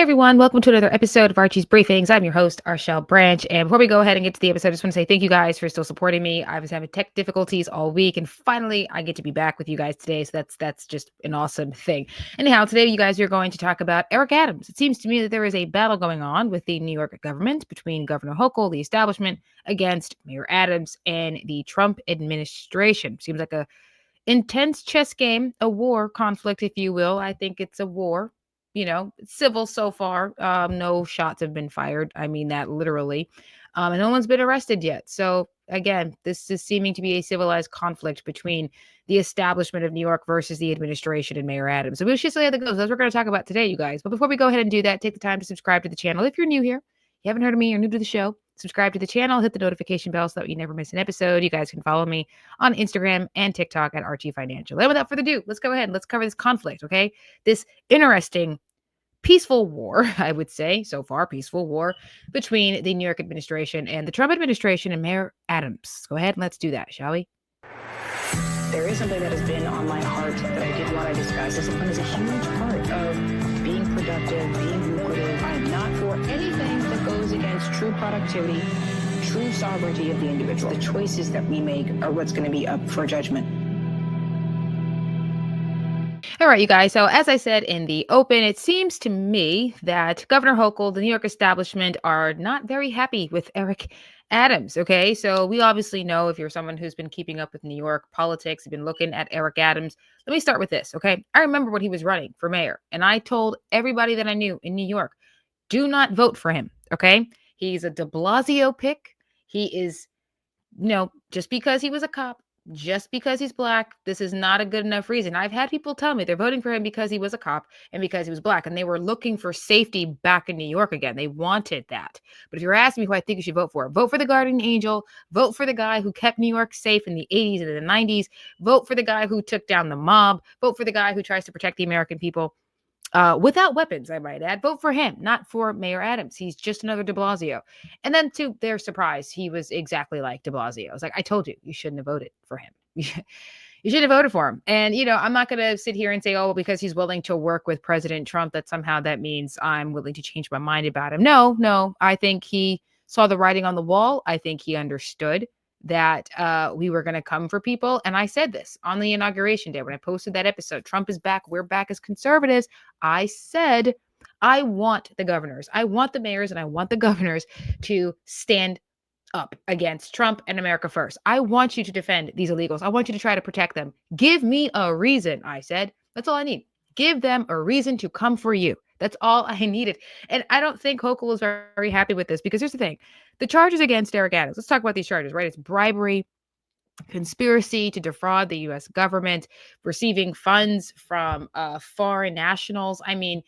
Hey everyone, welcome to another episode of Archie's Briefings. I'm your host, Arshel Branch. And before we go ahead and get to the episode, I just want to say thank you guys for still supporting me. I was having tech difficulties all week, and finally I get to be back with you guys today. So that's just an awesome thing. Anyhow, today you guys are going to talk about Eric Adams. It seems to me that there is a battle going on with the New York government between Governor Hochul, the establishment, against Mayor Adams and the Trump administration. Seems like a intense chess game, a war conflict, if you will. I think it's a war. Civil so far. No shots have been fired. I mean that literally. And no one's been arrested yet. So again, this is seeming to be a civilized conflict between the establishment of New York versus the administration and Mayor Adams. So we'll just see how that goes. That's what we're going to talk about today, you guys. But before we go ahead and do that, take the time to subscribe to the channel. If you're new here, you haven't heard of me or new to the show, subscribe to the channel, hit the notification bell so that you never miss an episode. You guys can follow me on Instagram and TikTok at Archie Financial. And without further ado, let's go ahead and let's cover this conflict, okay? This interesting, peaceful war, I would say, so far, peaceful war between the New York administration and the Trump administration and Mayor Adams. Let's go ahead and let's do that, shall we? There is something that has been on my heart that I did want to discuss. Discipline is a huge part of being productive, being lucrative. I am not for anything that goes against true productivity, true sovereignty of the individual. The choices that we make are what's going to be up for judgment. All right, you guys. So as I said in the open, it seems to me that Governor Hochul, the New York establishment, are not very happy with Eric Adams. Okay, so we obviously know, if you're someone who's been keeping up with New York politics, you've been looking at Eric Adams. Let me start with this. Okay, I remember when he was running for mayor, and I told everybody that I knew in New York, do not vote for him. Okay, he's a de Blasio pick. He is, just because he was a cop, just because he's black, this is not a good enough reason. I've had people tell me they're voting for him because he was a cop and because he was black, and they were looking for safety back in New York again. They wanted that. But if you're asking me who I think you should vote for the guardian angel, vote for the guy who kept New York safe in the 80s and the 90s, vote for the guy who took down the mob, vote for the guy who tries to protect the American people. Without weapons, I might add. Vote for him, not for Mayor Adams. He's just another de Blasio. And then to their surprise, he was exactly like de Blasio. I was like, I told you, you shouldn't have voted for him. You should have voted for him. And, I'm not going to sit here and say, oh, because he's willing to work with President Trump, that somehow that means I'm willing to change my mind about him. No, I think he saw the writing on the wall. I think he understood that we were going to come for people. And I said this on the inauguration day when I posted that episode, Trump is back, we're back as conservatives. I said, I want the governors, I want the mayors, and I want the governors to stand up against Trump and America first. I want you to defend these illegals. I want you to try to protect them. Give me a reason, I said. That's all I need. Give them a reason to come for you. That's all I needed. And I don't think Hochul is very happy with this, because here's the thing. The charges against Eric Adams, let's talk about these charges, right? It's bribery, conspiracy to defraud the U.S. government, receiving funds from foreign nationals. I mean,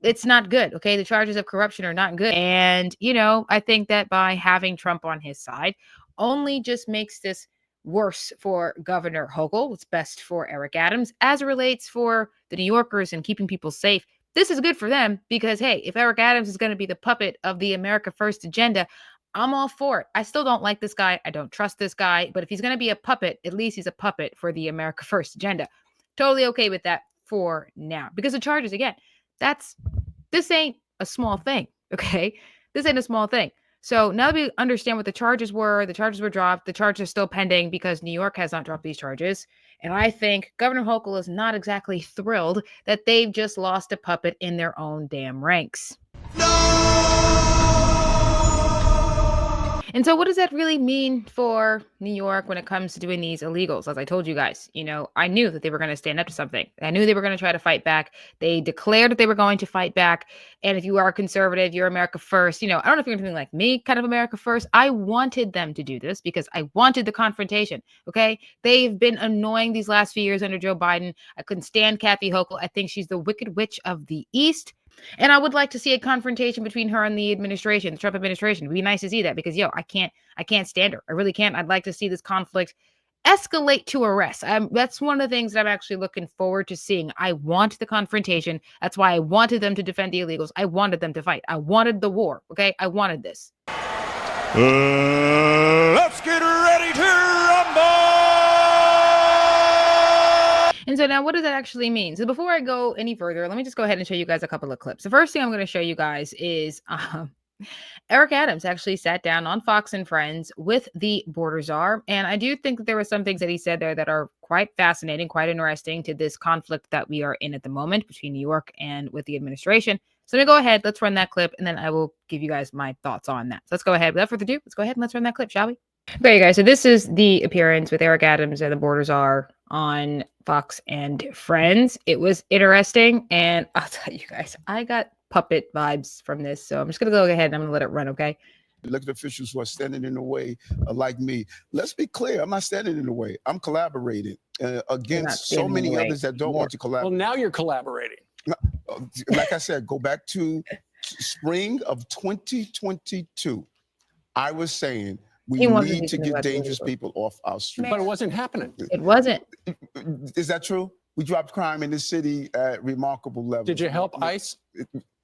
it's not good. Okay. The charges of corruption are not good. And, I think that by having Trump on his side only just makes this worse for Governor Hochul. It's best for Eric Adams. As it relates for the New Yorkers and keeping people safe, this is good for them, because, hey, if Eric Adams is going to be the puppet of the America First agenda, I'm all for it. I still don't like this guy. I don't trust this guy. But if he's going to be a puppet, at least he's a puppet for the America First agenda. Totally okay with that for now. Because the charges, again, this ain't a small thing, okay? This ain't a small thing. So now that we understand what the charges were dropped, the charges are still pending because New York has not dropped these charges. And I think Governor Hochul is not exactly thrilled that they've just lost a puppet in their own damn ranks. And so what does that really mean for New York when it comes to doing these illegals? As I told you guys, I knew that they were going to stand up to something. I knew they were going to try to fight back. They declared that they were going to fight back. And if you are conservative, you're America first. I don't know if you're anything like me, kind of America first. I wanted them to do this because I wanted the confrontation. Okay. They've been annoying these last few years under Joe Biden. I couldn't stand Kathy Hochul. I think she's the wicked witch of the East. And I would like to see a confrontation between her and the administration, the Trump administration. It'd be nice to see that because, I can't stand her. I really can't. I'd like to see this conflict escalate to arrest. That's one of the things that I'm actually looking forward to seeing. I want the confrontation. That's why I wanted them to defend the illegals. I wanted them to fight. I wanted the war. Okay. I wanted this. Let's get ready to rumble. And so now what does that actually mean? So before I go any further, let me just go ahead and show you guys a couple of clips. The first thing I'm going to show you guys is Eric Adams actually sat down on Fox and Friends with the border czar. And I do think that there were some things that he said there that are quite fascinating, quite interesting to this conflict that we are in at the moment between New York and with the administration. So let me go ahead. Let's run that clip and then I will give you guys my thoughts on that. So let's go ahead. Without further ado, let's go ahead and let's run that clip, shall we? Okay, guys. So this is the appearance with Eric Adams and the border czar on Fox and Friends. It was interesting. And I'll tell you guys, I got puppet vibes from this. So I'm just going to go ahead and I'm going to let it run, okay? Elected officials who are standing in the way, like me. Let's be clear, I'm not standing in the way. I'm collaborating against so many others that don't want to collaborate. Well, now you're collaborating. Like I said, go back to spring of 2022. I was saying we need to get dangerous people off our streets. But it wasn't happening. It wasn't. Is that true? We dropped crime in the city at remarkable levels. Did you help ICE?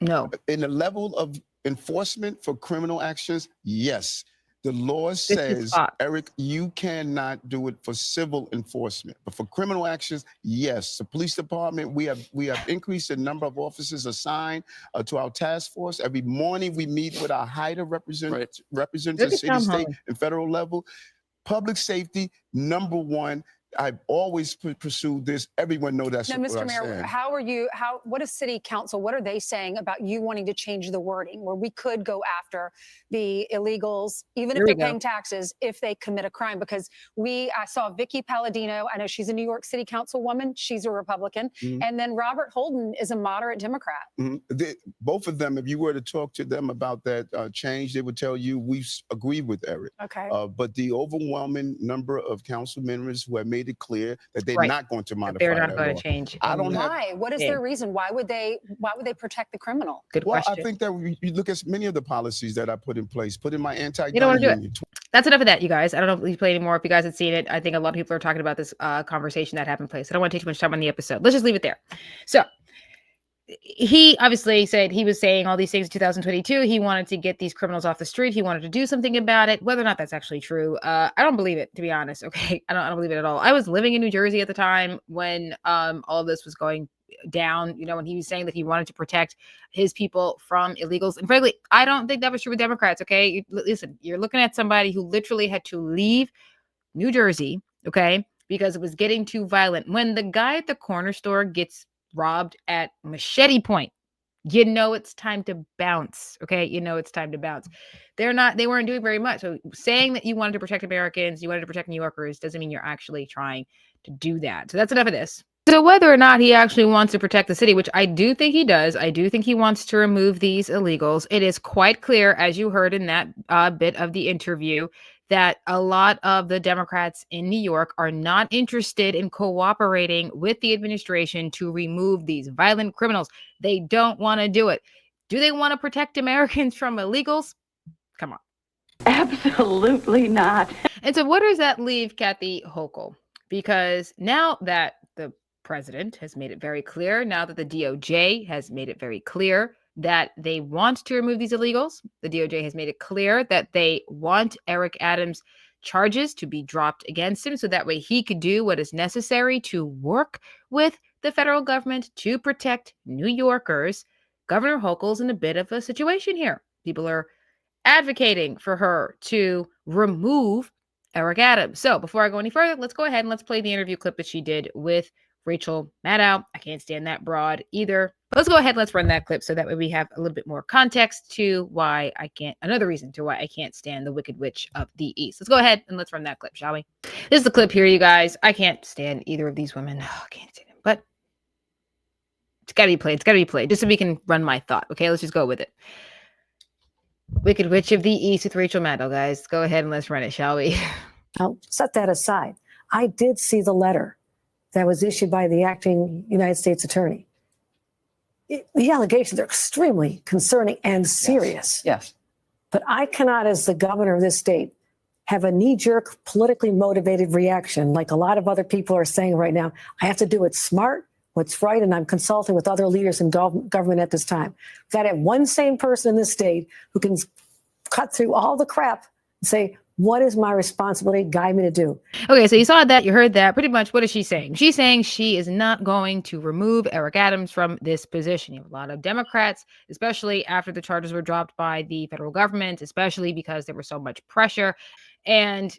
No. In the level of enforcement for criminal actions, yes. The law says, Eric, you cannot do it for civil enforcement, but for criminal actions, yes. The police department, we have increased the number of officers assigned to our task force. Every morning we meet with our HIDA representatives, city, state, and federal level. Public safety, number one. I've always pursued this. Everyone knows that's now, Mr. Mayor, what is City Council, what are they saying about you wanting to change the wording where we could go after the illegals, even if they're paying taxes, if they commit a crime? Because I saw Vicky Palladino. I know she's a New York City Council woman. She's a Republican. Mm-hmm. And then Robert Holden is a moderate Democrat. Mm-hmm. Both of them, if you were to talk to them about that change, they would tell you we agree with Eric. Okay. But the overwhelming number of council members who have made it clear that they're not going to modify they're not that going law. to change. Why? What is their reason? Why would they protect the criminal? Good question. I think that you look at many of the policies that I put in place, put in my anti-gun You don't want to union. do it. That's enough of that, you guys. I don't know if we play anymore. If you guys had seen it, I think a lot of people are talking about this conversation that happened place. I don't want to take too much time on the episode. Let's just leave it there. So he obviously said he was saying all these things in 2022. He wanted to get these criminals off the street. He wanted to do something about it. Whether or not that's actually true, I don't believe it, to be honest. Okay, I don't believe it at all. I was living in New Jersey at the time when all of this was going down. You know, when he was saying that he wanted to protect his people from illegals. And frankly, I don't think that was true with Democrats. Okay, listen, you're looking at somebody who literally had to leave New Jersey, okay, because it was getting too violent. When the guy at the corner store gets robbed at machete point, you know it's time to bounce. Okay, you know it's time to bounce. They weren't doing very much. So saying that you wanted to protect Americans, you wanted to protect New Yorkers, doesn't mean you're actually trying to do that. So that's enough of this. So whether or not he actually wants to protect the city, which I do think he does, I do think he wants to remove these illegals. It is quite clear, as you heard in that bit of the interview, that a lot of the Democrats in New York are not interested in cooperating with the administration to remove these violent criminals. They don't want to do it. Do they want to protect Americans from illegals? Come on. Absolutely not. And so what does that leave Kathy Hochul? Because now that the president has made it very clear, now that the DOJ has made it very clear that they want to remove these illegals, the DOJ has made it clear that they want Eric Adams' charges to be dropped against him so that way he could do what is necessary to work with the federal government to protect New Yorkers. Governor Hochul's in a bit of a situation here. People are advocating for her to remove Eric Adams. So before I go any further, let's go ahead and let's play the interview clip that she did with Rachel Maddow. I can't stand that broad either. But let's go ahead and let's run that clip so that way we have a little bit more context to why another reason to why I can't stand the Wicked Witch of the East. Let's go ahead and let's run that clip, shall we? This is the clip here, you guys. I can't stand either of these women. Oh, I can't stand them, but it's got to be played. It's got to be played just so we can run my thought. Okay, let's just go with it. Wicked Witch of the East with Rachel Maddow, guys. Go ahead and let's run it, shall we? I'll set that aside. I did see the letter that was issued by the acting United States attorney. The allegations are extremely concerning and serious. Yes. But I cannot, as the governor of this state, have a knee-jerk, politically motivated reaction like a lot of other people are saying right now. I have to do it smart, what's right, and I'm consulting with other leaders in government at this time. We've got to have one sane person in this state who can cut through all the crap and say, What is my responsibility? Guide me to do. Okay, so you saw that, you heard that. Pretty much, what is she saying? She's saying she is not going to remove Eric Adams from this position. You have a lot of Democrats, especially after the charges were dropped by the federal government, especially because there was so much pressure. And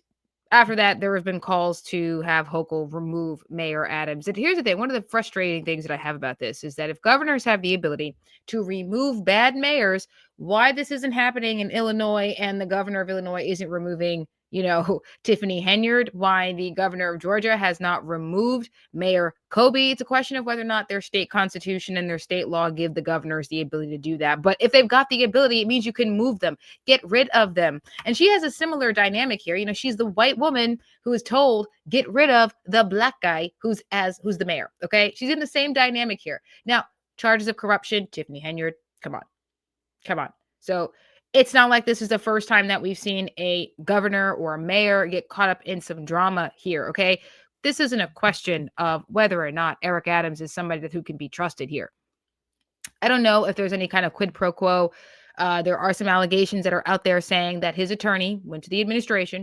after that, there have been calls to have Hochul remove Mayor Adams. And here's the thing, one of the frustrating things that I have about this is that if governors have the ability to remove bad mayors, why this isn't happening in Illinois and the governor of Illinois isn't removing, Tiffany Henyard, why the governor of Georgia has not removed Mayor Kobe. It's a question of whether or not their state constitution and their state law give the governors the ability to do that. But if they've got the ability, it means you can move them, get rid of them. And she has a similar dynamic here. She's the white woman who is told, get rid of the black guy who's the mayor. Okay. She's in the same dynamic here. Now, charges of corruption, Tiffany Henyard, come on. So it's not like this is the first time that we've seen a governor or a mayor get caught up in some drama here, okay? This isn't a question of whether or not Eric Adams is somebody who can be trusted here. I don't know if there's any kind of quid pro quo. There are some allegations that are out there saying that his attorney went to the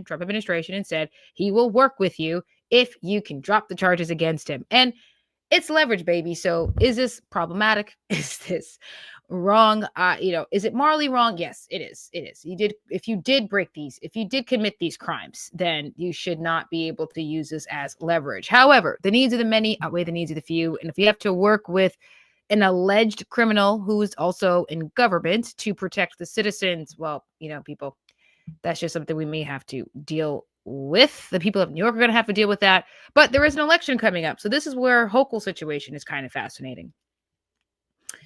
Trump administration, and said he will work with you if you can drop the charges against him. And it's leverage, baby. So is this problematic? Is this wrong? Is it morally wrong? Yes, it is. If you did commit these crimes, then you should not be able to use this as leverage. However, the needs of the many outweigh the needs of the few. And if you have to work with an alleged criminal who is also in government to protect the citizens, well, people, that's just something we may have to deal with. The people of New York are going to have to deal with that. But there is an election coming up. So this is where Hochul's situation is kind of fascinating.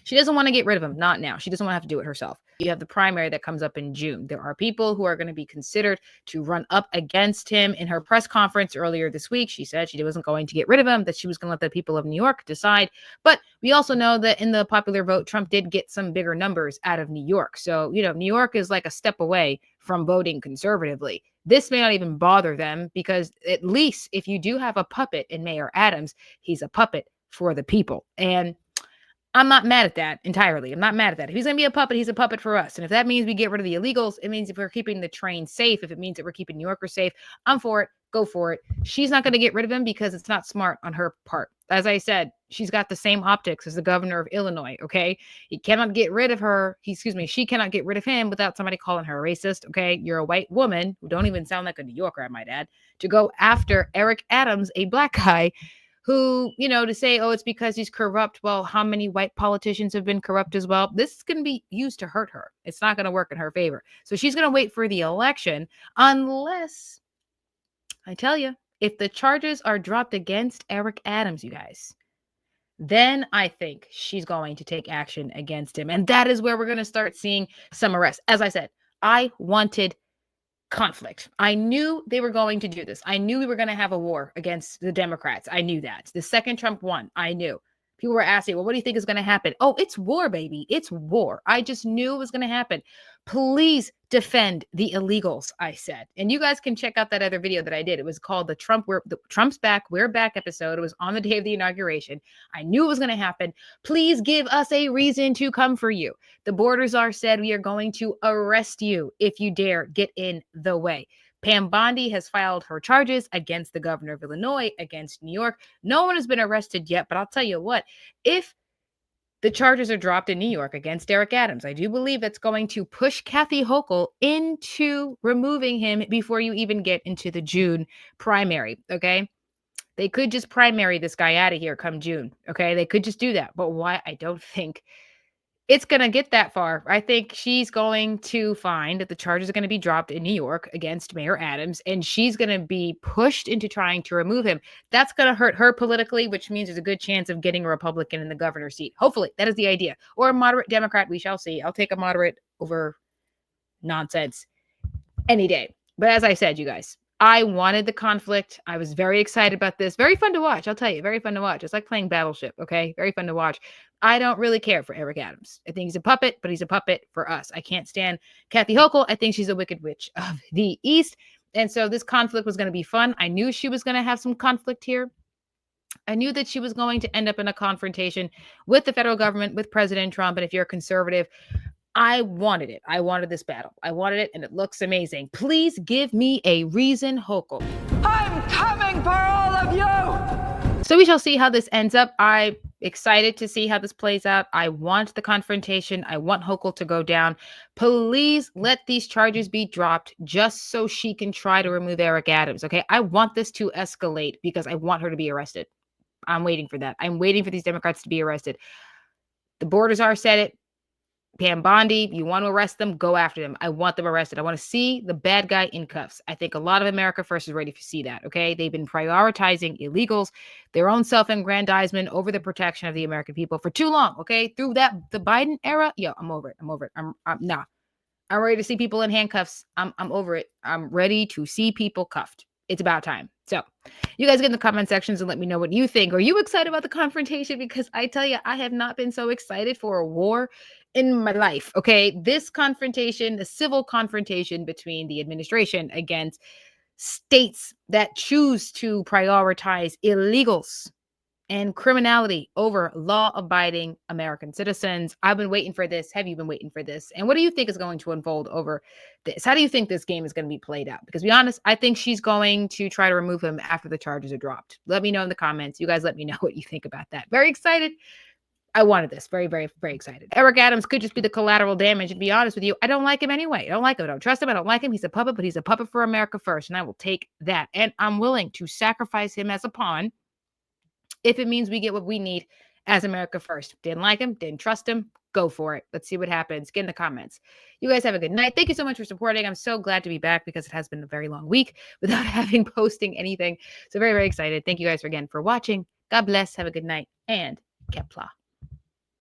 She doesn't want to get rid of him. Not now. She doesn't want to have to do it herself. You have the primary that comes up in June. There are people who are going to be considered to run up against him. In her press conference earlier this week, she said she wasn't going to get rid of him, that she was going to let the people of New York decide. But we also know that in the popular vote, Trump did get some bigger numbers out of New York. So, New York is like a step away from voting conservatively. This may not even bother them, because at least if you do have a puppet in Mayor Adams, he's a puppet for the people. And I'm not mad at that entirely. I'm not mad at that. If he's going to be a puppet, he's a puppet for us. And if that means we get rid of the illegals, it means if we're keeping the train safe, if it means that we're keeping New Yorkers safe, I'm for it. Go for it. She's not going to get rid of him because it's not smart on her part. As I said, she's got the same optics as the governor of Illinois, okay? He cannot get rid of her. She cannot get rid of him without somebody calling her a racist, okay? You're a white woman who don't even sound like a New Yorker, I might add, to go after Eric Adams, a black guy, who, to say, oh, it's because he's corrupt. Well, how many white politicians have been corrupt as well? This is going to be used to hurt her. It's not going to work in her favor. So she's going to wait for the election, unless, I tell you, if the charges are dropped against Eric Adams, you guys, then I think she's going to take action against him. And that is where we're going to start seeing some arrests. As I said, I wanted conflict. I knew they were going to do this. I knew we were going to have a war against the Democrats. I knew that. The second Trump won, I knew. People were asking, well, what do you think is going to happen? Oh, it's war, baby. It's war. I just knew it was going to happen. Please defend the illegals, I said. And you guys can check out that other video that I did. It was called the Trump's Back, We're Back episode. It was on the day of the inauguration. I knew it was going to happen. Please give us a reason to come for you. The border czar said we are going to arrest you if you dare get in the way. Pam Bondi has filed her charges against the governor of Illinois, against New York. No one has been arrested yet, but I'll tell you what, if the charges are dropped in New York against Eric Adams, I do believe that's going to push Kathy Hochul into removing him before you even get into the June primary, okay? They could just primary this guy out of here come June, okay? They could just do that. But why? I don't think it's going to get that far. I think she's going to find that the charges are going to be dropped in New York against Mayor Adams, and she's going to be pushed into trying to remove him. That's going to hurt her politically, which means there's a good chance of getting a Republican in the governor's seat. Hopefully, that is the idea. Or a moderate Democrat, we shall see. I'll take a moderate over nonsense any day. But as I said, you guys, I wanted the conflict. I was very excited about this. Very fun to watch. I'll tell you, very fun to watch. It's like playing Battleship, okay? Very fun to watch. I don't really care for Eric Adams. I think he's a puppet, but he's a puppet for us. I can't stand Kathy Hochul. I think she's a wicked witch of the East. And so this conflict was going to be fun. I knew she was going to have some conflict here. I knew that she was going to end up in a confrontation with the federal government, with President Trump. And if you're a conservative, I wanted it. I wanted this battle. I wanted it, and it looks amazing. Please give me a reason, Hochul. I'm coming for all of you! So we shall see how this ends up. I'm excited to see how this plays out. I want the confrontation. I want Hochul to go down. Please let these charges be dropped just so she can try to remove Eric Adams, okay? I want this to escalate because I want her to be arrested. I'm waiting for that. I'm waiting for these Democrats to be arrested. The borders are said it. Pam Bondi, you want to arrest them, go after them. I want them arrested. I want to see the bad guy in cuffs. I think a lot of America First is ready to see that, okay? They've been prioritizing illegals, their own self-aggrandizement over the protection of the American people for too long, okay? Through the Biden era, I'm over it. I'm over it. Nah. I'm ready to see people in handcuffs. I'm over it. I'm ready to see people cuffed. It's about time. So you guys get in the comment sections and let me know what you think. Are you excited about the confrontation? Because I tell you, I have not been so excited for a war in my life. Okay. This confrontation, a civil confrontation between the administration against states that choose to prioritize illegals and criminality over law-abiding American citizens. I've been waiting for this. Have you been waiting for this? And what do you think is going to unfold over this? How do you think this game is going to be played out? Because to be honest, I think she's going to try to remove him after the charges are dropped. Let me know in the comments. You guys let me know what you think about that. Very excited. I wanted this. Very, very, very excited. Eric Adams could just be the collateral damage. And to be honest with you, I don't like him anyway. I don't like him. I don't trust him. I don't like him. He's a puppet, but he's a puppet for America First. And I will take that. And I'm willing to sacrifice him as a pawn if it means we get what we need as America First. Didn't like him, didn't trust him, go for it. Let's see what happens. Get in the comments. You guys have a good night. Thank you so much for supporting. I'm so glad to be back because it has been a very long week without having posting anything. So very, very excited. Thank you guys again for watching. God bless. Have a good night and Kepler.